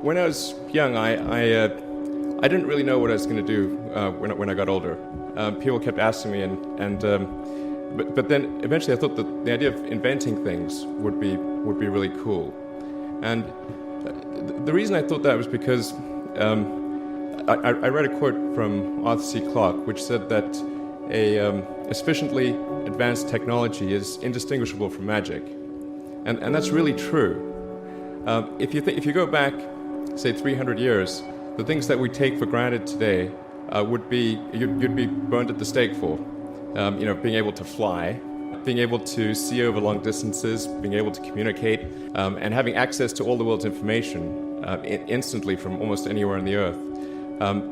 When I was young, I didn't really know what I was going to do when I got older. People kept asking me, but then eventually I thought that the idea of inventing things would be really cool. And the reason I thought that was because I read a quote from Arthur C. Clarke, which said that a sufficiently advanced technology is indistinguishable from magic, and that's really true. If you go back, say 300 years, the things that we take for granted today would be you'd be burned at the stake for. Being able to fly, being able to see over long distances, being able to communicate, and having access to all the world's information instantly from almost anywhere on the earth.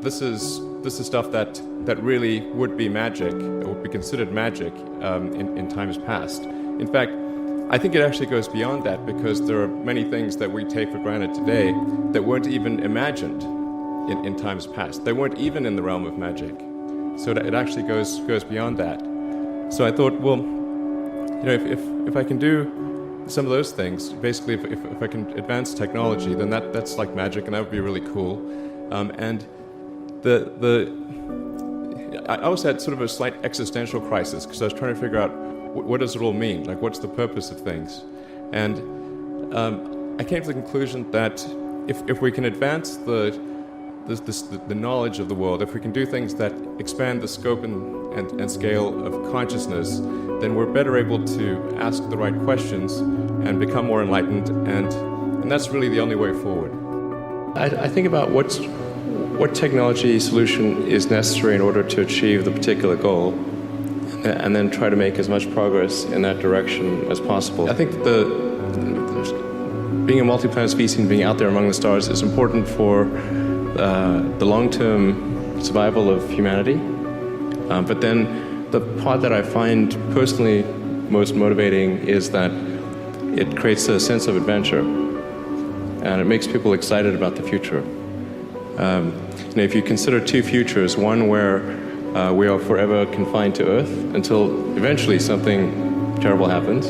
This is stuff that really would be magic, or would be considered magic in times past. In fact, I think it actually goes beyond that, because there are many things that we take for granted today that weren't even imagined in times past. They weren't even in the realm of magic. So it actually goes beyond that. So I thought, well, if I can do some of those things, basically if I can advance technology, then that's like magic, and that would be really cool. And I also had sort of a slight existential crisis, because I was trying to figure out what does it all mean? Like, what's the purpose of things? And I came to the conclusion that if we can advance the knowledge of the world, if we can do things that expand the scope and scale of consciousness, then we're better able to ask the right questions and become more enlightened, and that's really the only way forward. I think about what technology solution is necessary in order to achieve the particular goal, and then try to make as much progress in that direction as possible. I think being a multi-planet species and being out there among the stars is important for the long-term survival of humanity. But then the part that I find personally most motivating is that it creates a sense of adventure, and it makes people excited about the future. If you consider two futures, one where we are forever confined to Earth until eventually something terrible happens,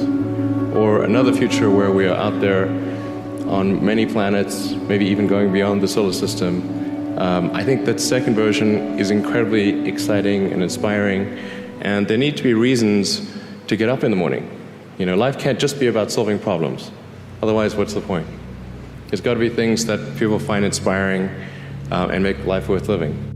or another future where we are out there on many planets, maybe even going beyond the solar system. I think that second version is incredibly exciting and inspiring, and there need to be reasons to get up in the morning. Life can't just be about solving problems. Otherwise, what's the point? There's got to be things that people find inspiring and make life worth living.